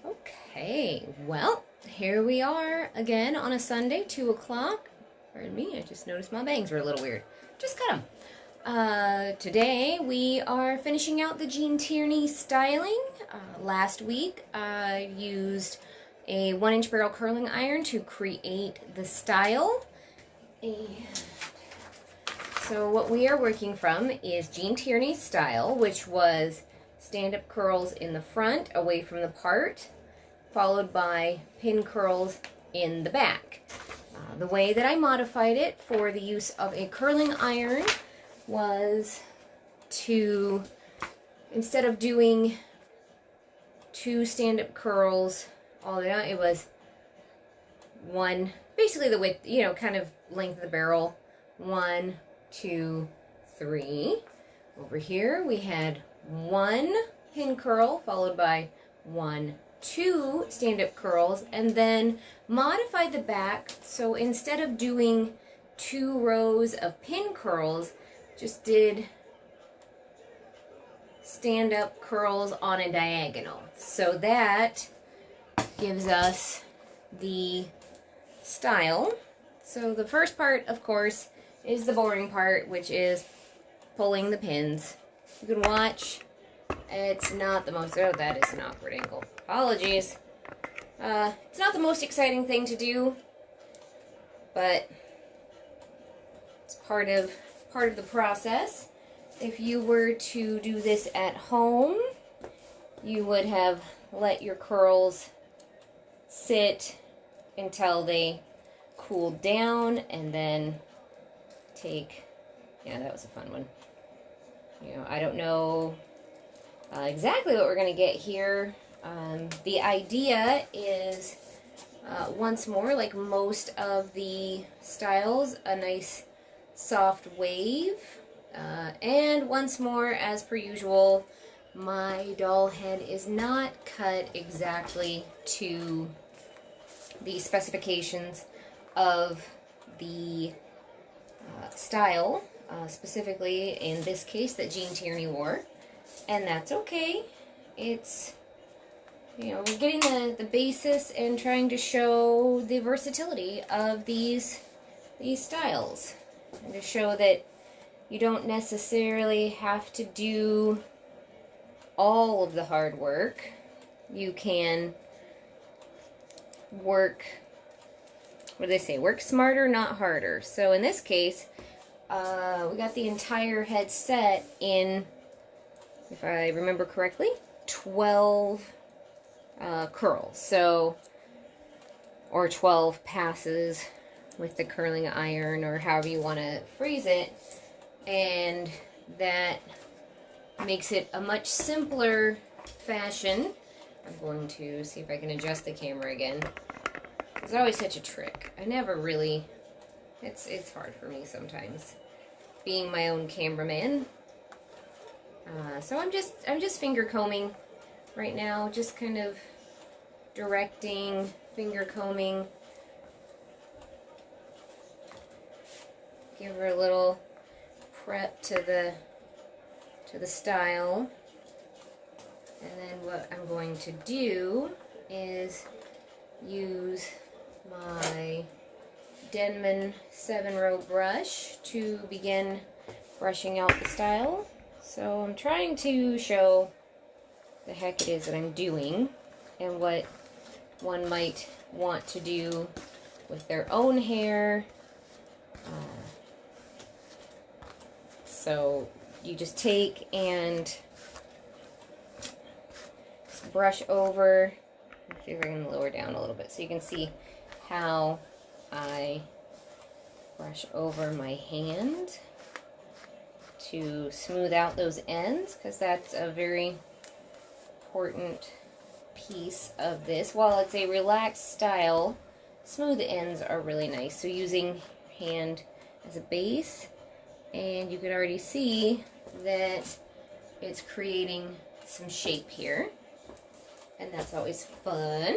Okay, well, here we are again on a Sunday, 2 o'clock. Pardon me, I just noticed my bangs were a little weird. Just cut them. Today we are finishing out the Tierney styling. Last week I used a 1-inch barrel curling iron to create the style. And so what we are working from is Tierney's style, which was stand-up curls in the front, away from the part, followed by pin curls in the back. The way that I modified it for the use of a curling iron was to, instead of doing 2 stand-up curls all the way down, it was one, basically the width, kind of length of the barrel. 1, 2, 3. Over here we had 1 pin curl followed by 1, 2 stand-up curls, and then modified the back. So instead of doing 2 rows of pin curls, just did stand-up curls on a diagonal. So that gives us the style. So the first part, of course, is the boring part, which is pulling the pins. You can watch. It's not the most, oh, that is an awkward angle. Apologies. It's not the most exciting thing to do, but it's part of the process. If you were to do this at home, you would have let your curls sit until they cooled down, and then take, yeah, that was a fun one. I don't know exactly what we're going to get here. The idea is, once more, like most of the styles, a nice soft wave. And once more, as per usual, my doll head is not cut exactly to the specifications of the style, specifically in this case that Tierney wore. And that's okay. It's, we're getting the basis and trying to show the versatility of these styles. And to show that you don't necessarily have to do all of the hard work. You can work, what do they say? Work smarter, not harder. So in this case, we got the entire head set in, if I remember correctly, 12 curls. So, or 12 passes with the curling iron, or however you want to phrase it. And that makes it a much simpler fashion. I'm going to see if I can adjust the camera again. It's always such a trick. I never really, it's hard for me sometimes, being my own cameraman. So I'm just finger combing right now, just kind of directing, finger combing. Give her a little prep to the style. And then what I'm going to do is use my Denman 7-row brush to begin brushing out the style. So I'm trying to show the heck it is that I'm doing and what one might want to do with their own hair. So you just take and just brush over. Let's see if I can lower down a little bit so you can see how I brush over my hand to smooth out those ends, because that's a very important piece of this. While it's a relaxed style, smooth ends are really nice. So using hand as a base, and you can already see that it's creating some shape here, and that's always fun.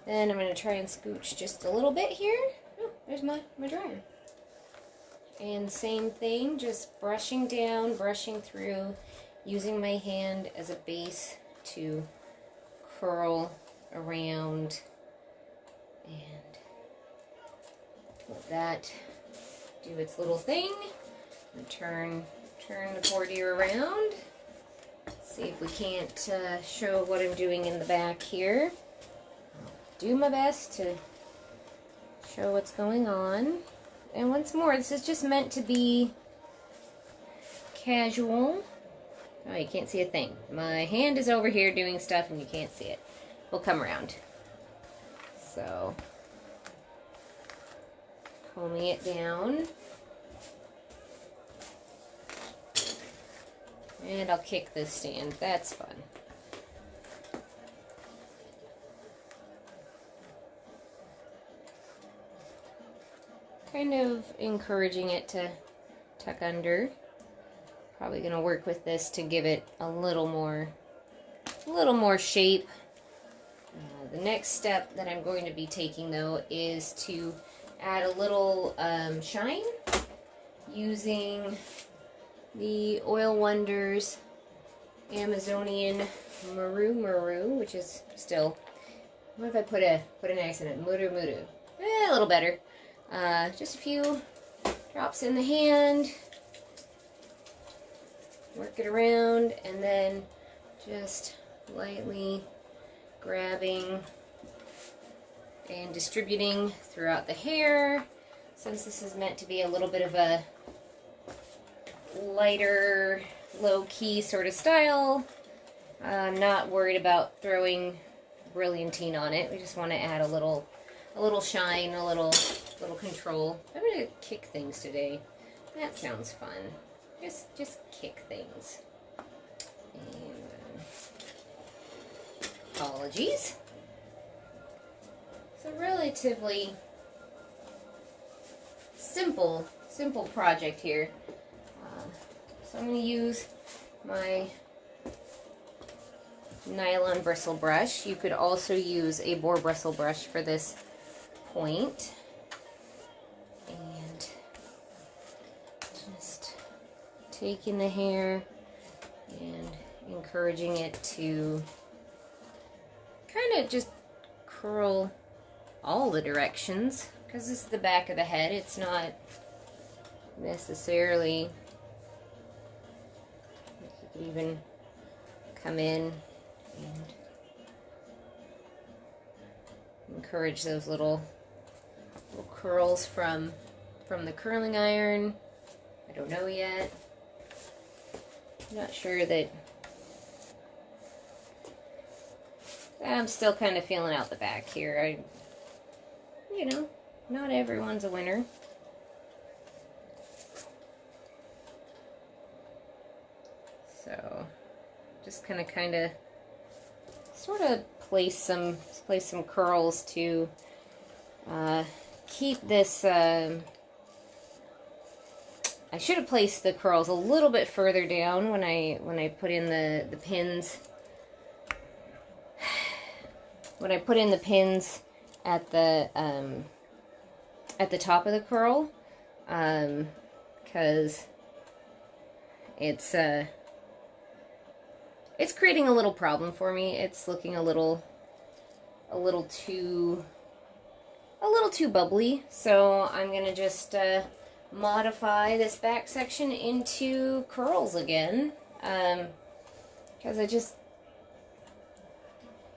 Then I'm going to try and scooch just a little bit here. Oh, there's my dryer. And same thing, just brushing down, brushing through, using my hand as a base to curl around and let that do its little thing. And turn the courtier around. See if we can't show what I'm doing in the back here. I'll do my best to show what's going on. And once more, this is just meant to be casual. Oh, you can't see a thing. My hand is over here doing stuff and you can't see it. We'll come around. So, combing it down. And I'll kick this stand. That's fun. Kind of encouraging it to tuck under. Probably going to work with this to give it a little more shape. The next step that I'm going to be taking, though, is to add a little shine using the Oil Wonders Amazonian Muru, which is still, what if I put an accent on Muru? A little better. Just a few drops in the hand, work it around, and then just lightly grabbing and distributing throughout the hair. Since this is meant to be a little bit of a lighter, low-key sort of style, I'm not worried about throwing brilliantine on it. We just want to add a little shine, a little control. I'm gonna kick things today. That sounds fun. Just kick things. And apologies. It's a relatively simple project here. So I'm going to use my nylon bristle brush. You could also use a boar bristle brush for this point. And just taking the hair and encouraging it to kind of just curl all the directions, because this is the back of the head. It's not necessarily, you could even come in and encourage those little curls from the curling iron. I don't know yet. I'm not sure that. I'm still kind of feeling out the back here. You know, not everyone's a winner. So, just kind of sort of place some curls to keep this. I should have placed the curls a little bit further down when I put in the pins. When I put in the pins at the top of the curl, because it's creating a little problem for me. It's looking a little too bubbly, so I'm gonna just modify this back section into curls again, because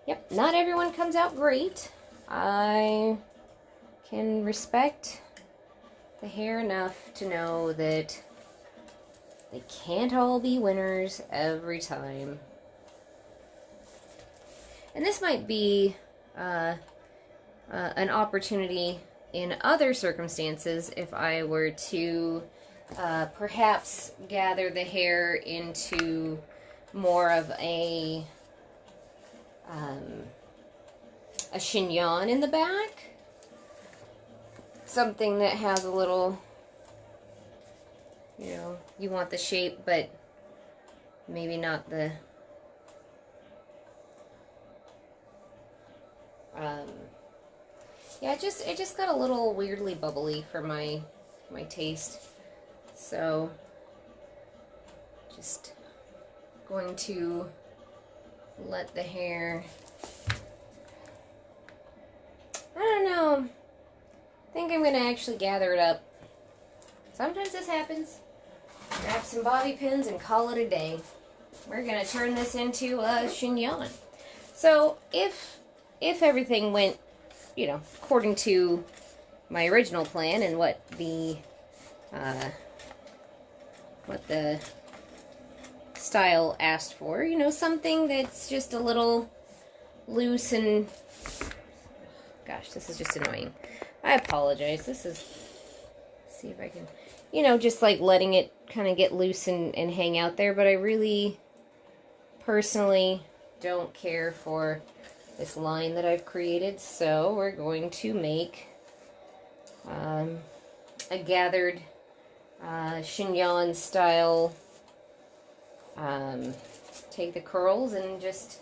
yep, not everyone comes out great. I can respect the hair enough to know that they can't all be winners every time. And this might be an opportunity in other circumstances if I were to perhaps gather the hair into more of a chignon in the back. Something that has a little, you know, you want the shape, but maybe not the, yeah, it just got a little weirdly bubbly for my taste. So, just going to let the hair think I'm going to actually gather it up. Sometimes this happens. Grab some bobby pins and call it a day. We're going to turn this into a chignon. So if everything went, you know, according to my original plan and what the style asked for, you know, something that's just a little loose and, gosh, this is just annoying. I apologize. This is, let's see if I can, you know, just like letting it kind of get loose and hang out there, but I really personally don't care for this line that I've created, so we're going to make a gathered chignon style. Take the curls and just,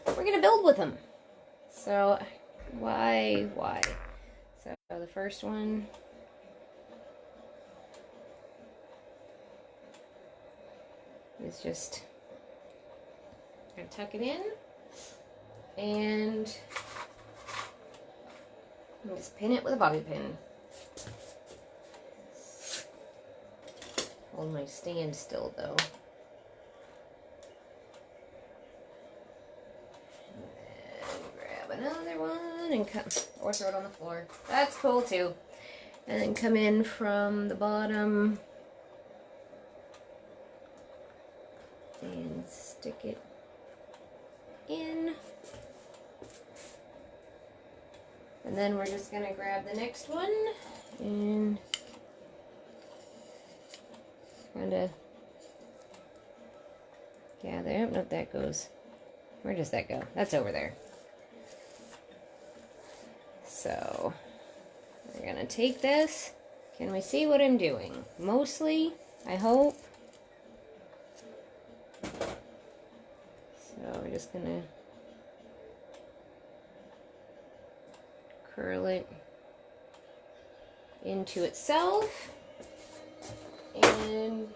we're gonna build with them. So why? So the first one, is just gonna tuck it in and just pin it with a bobby pin. Hold my stand still though. And grab another one and cut, or throw it on the floor. That's cool too. And then come in from the bottom and stick it in. And then we're just gonna grab the next one and kind of gather. I don't know if that goes. Where does that go? That's over there. So we're gonna take this. Can we see what I'm doing? Mostly, I hope. So we're just gonna curl it into itself and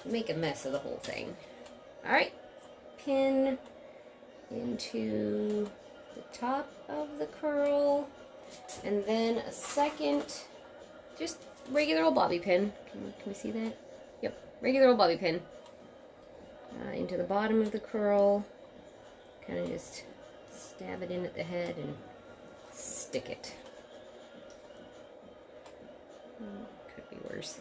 make a mess of the whole thing. Alright, pin into the top of the curl, and then a second, just regular old bobby pin. Can we see that? Yep, regular old bobby pin into the bottom of the curl. Kind of just stab it in at the head and stick it. Could be worse.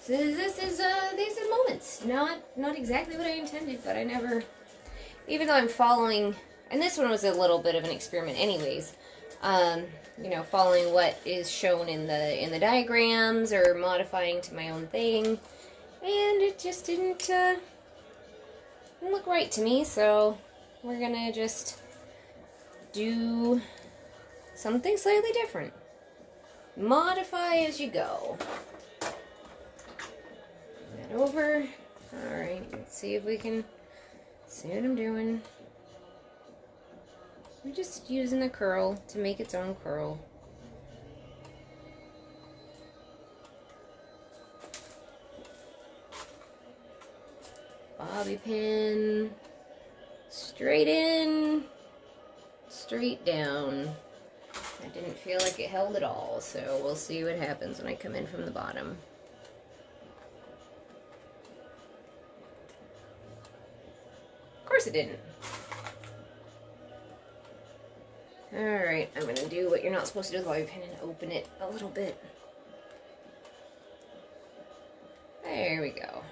So this is these are moments. Not exactly what I intended, but I never, even though I'm following, and this one was a little bit of an experiment anyways, you know, following what is shown in the diagrams or modifying to my own thing, and it just didn't look right to me, so we're gonna just do something slightly different. Modify as you go. That over. Alright, let's see if we can see what I'm doing. We're just using the curl to make its own curl. Bobby pin. Straight in. Straight down. I didn't feel like it held at all, so we'll see what happens when I come in from the bottom. Of course it didn't. Alright, I'm going to do what you're not supposed to do with a bobby pin and open it a little bit. There we go.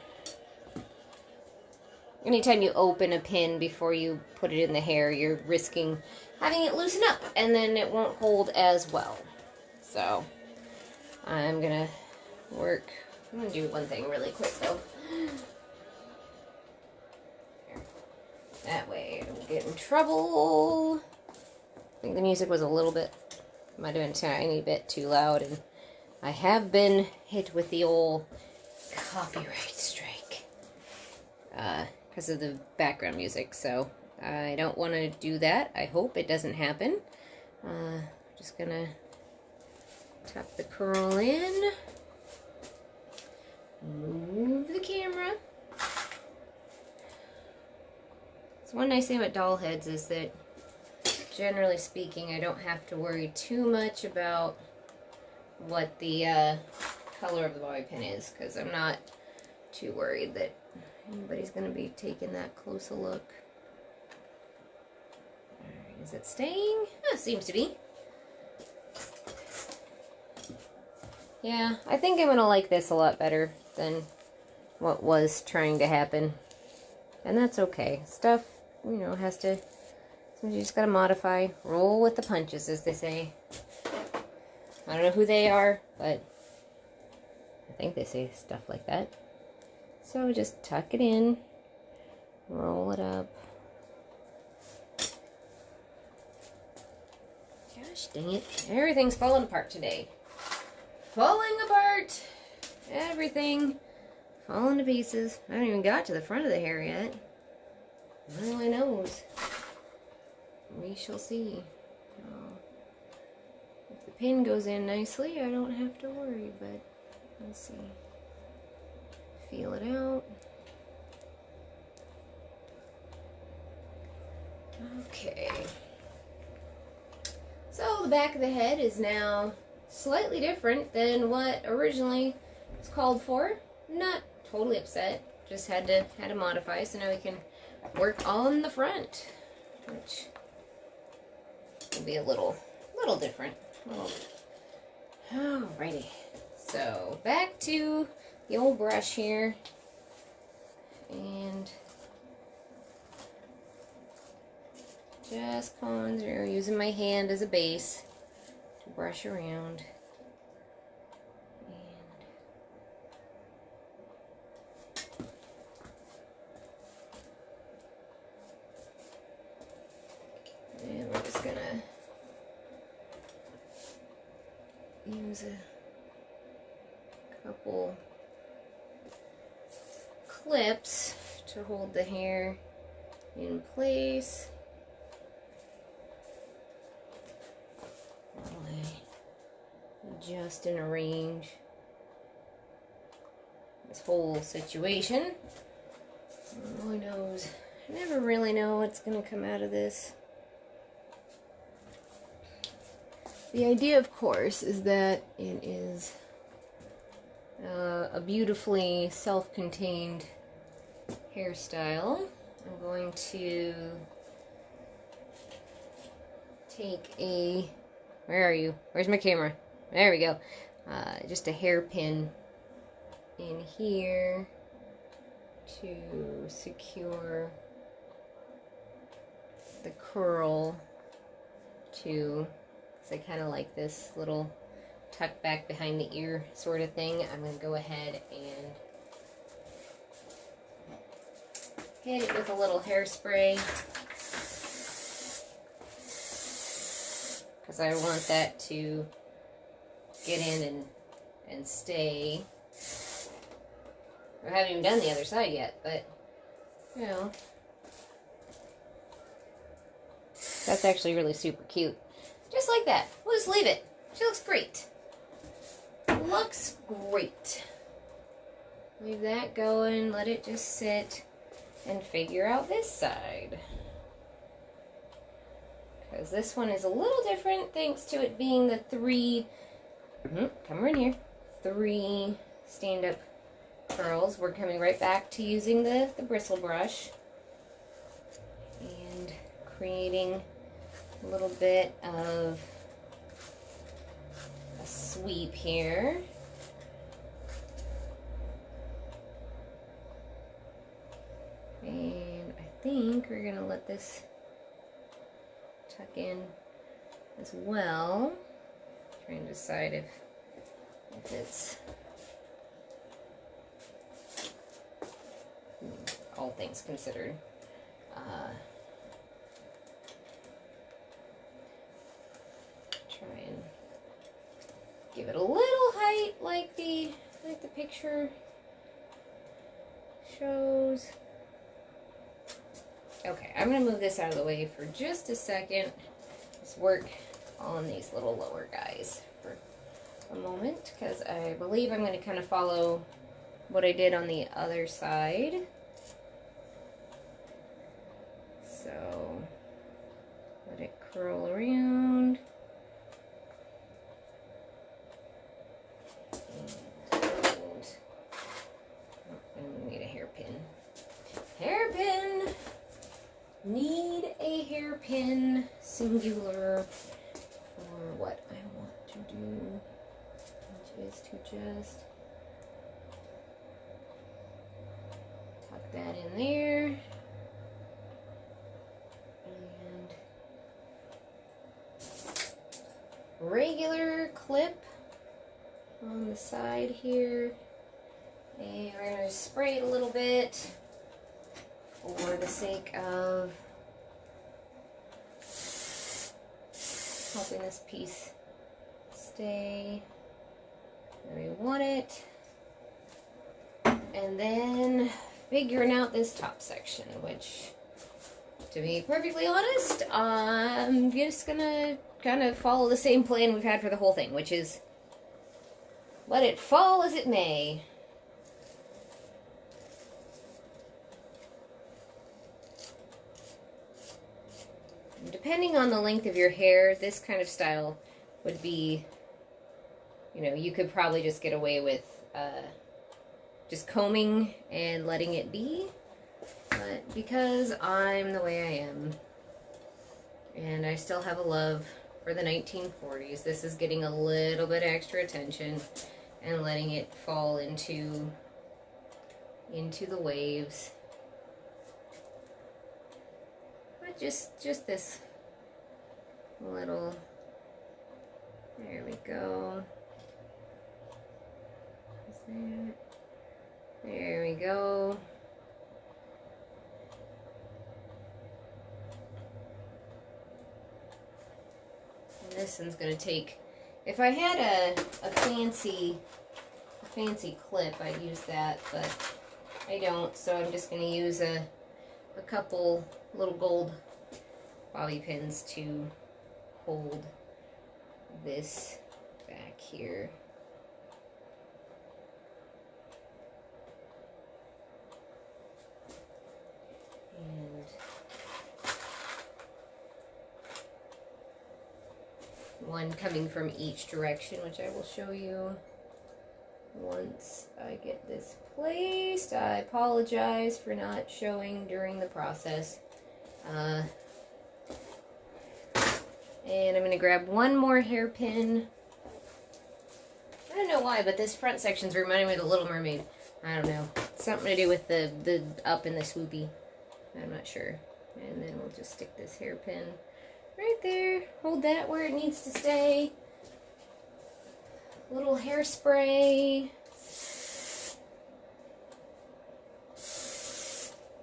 Anytime you open a pin before you put it in the hair, you're risking having it loosen up, and then it won't hold as well. So, I'm going to do one thing really quick though. That way I don't get in trouble. I think the music was a little bit, might have been a tiny bit too loud, and I have been hit with the old copyright strike because of the background music, so I don't want to do that. I hope it doesn't happen. Just gonna tuck the curl in, move the camera. So one nice thing about doll heads is that generally speaking, I don't have to worry too much about what the color of the bobby pin is, because I'm not too worried that anybody's going to be taking that close a look. Alright, is it staying? Oh, seems to be. Yeah, I think I'm going to like this a lot better than what was trying to happen. And that's okay. Stuff, you know, has to, sometimes you just got to modify. Roll with the punches, as they say. I don't know who they are, but I think they say stuff like that. So just tuck it in, roll it up. Gosh dang it. Everything's falling apart today. Falling apart. Everything falling to pieces. I haven't even got to the front of the hair yet. Well, my nose. We shall see. If the pin goes in nicely, I don't have to worry, but let's see. Feel it out. Okay. So the back of the head is now slightly different than what originally was called for. Not totally upset. Just had to modify, so now we can work on the front, which will be a little different. Alrighty. So back to the old brush here, and just going through, using my hand as a base to brush around. And we're just gonna use a couple clips to hold the hair in place. While I adjust and arrange this whole situation. Oh, who knows? I never really know what's going to come out of this. The idea, of course, is that it is a beautifully self-contained hairstyle. I'm going to take a, where are you? Where's my camera? There we go. Just a hairpin in here to secure the curl to, so I kind of like this little tuck back behind the ear sort of thing. I'm going to go ahead and hit it with a little hairspray, because I want that to get in and stay. I haven't even done the other side yet, but you know, that's actually really super cute. Just like that. We'll just leave it. She looks great. Looks great. Leave that going, let it just sit, and figure out this side. Because this one is a little different thanks to it being the three, come in here, 3 stand-up curls. We're coming right back to using the bristle brush and creating a little bit of a sweep here. And I think we're going to let this tuck in as well. Trying to decide if it's all things considered. Try and give it a little height like the picture shows. Okay, I'm going to move this out of the way for just a second. Just work on these little lower guys for a moment, because I believe I'm going to kind of follow what I did on the other side. So let it curl around. And need a hairpin. Hairpin! Need a hairpin, singular, for what I want to do, which is to just tuck that in there, and regular clip on the side here, and we're going to spray it a little bit for the sake of helping this piece stay where we want it. And then figuring out this top section, which, to be perfectly honest, I'm just gonna kind of follow the same plan we've had for the whole thing, which is let it fall as it may. Depending on the length of your hair, this kind of style would be, you know, you could probably just get away with just combing and letting it be. But because I'm the way I am, and I still have a love for the 1940s, this is getting a little bit extra attention and letting it fall into the waves. But just this little, there we go. There we go. And this one's gonna take, if I had a fancy clip, I'd use that, but I don't, so I'm just gonna use a couple little gold bobby pins to hold this back here. And one coming from each direction, which I will show you once I get this placed. I apologize for not showing during the process. And I'm going to grab one more hairpin. I don't know why, but this front section's reminding me of the Little Mermaid. I don't know. Something to do with the up and the swoopy. I'm not sure. And then we'll just stick this hairpin right there. Hold that where it needs to stay. Little hairspray.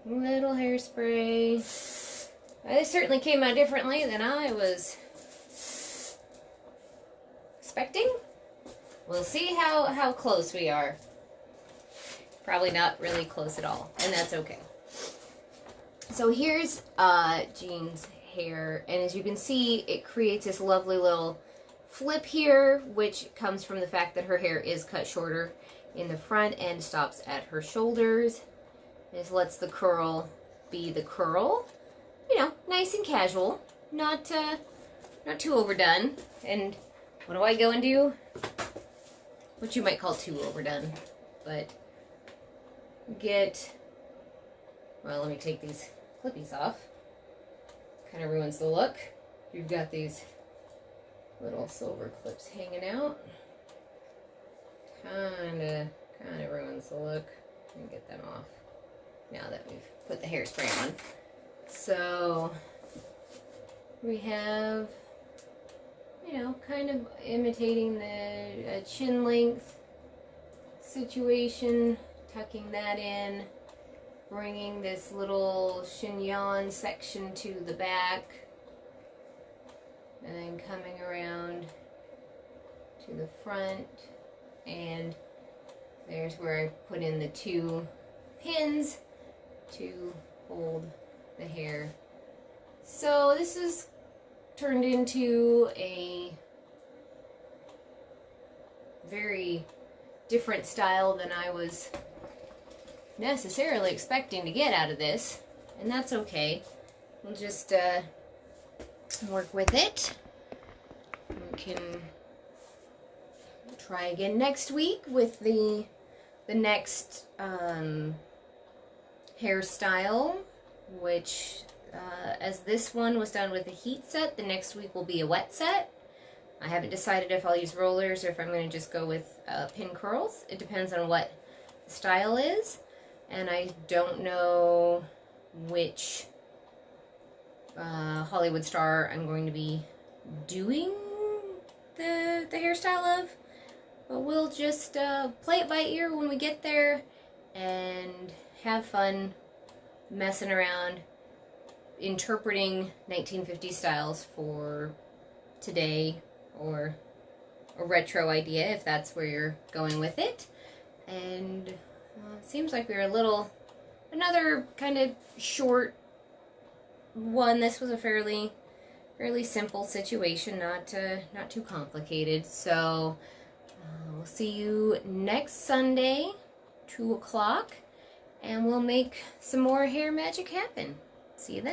Little hairspray. This certainly came out differently than I was expecting. We'll see how close we are. Probably not really close at all, and that's okay. So here's Jean's hair, and as you can see, it creates this lovely little flip here, which comes from the fact that her hair is cut shorter in the front and stops at her shoulders. This lets the curl be the curl, you know, nice and casual, not too overdone. And what do I go and do? What you might call too overdone, but well, let me take these clippies off. Kind of ruins the look. You've got these little silver clips hanging out. Kind of ruins the look. Let me get them off now that we've put the hairspray on. So we have, you know, kind of imitating the chin length situation, tucking that in, bringing this little chignon section to the back, and then coming around to the front, and there's where I put in the 2 pins to hold the hair. So this is turned into a very different style than I was necessarily expecting to get out of this, and that's okay. We'll just work with it. We can try again next week with the next hairstyle, which as this one was done with a heat set, the next week will be a wet set. I haven't decided if I'll use rollers or if I'm going to just go with pin curls. It depends on what the style is, and I don't know which Hollywood star I'm going to be doing the hairstyle of, but we'll just play it by ear when we get there and have fun messing around interpreting 1950s styles for today, or a retro idea if that's where you're going with it. And it seems like we're another kind of short one. This was a fairly simple situation, not too complicated. So we'll see you next Sunday, 2 o'clock, and we'll make some more hair magic happen. See you then.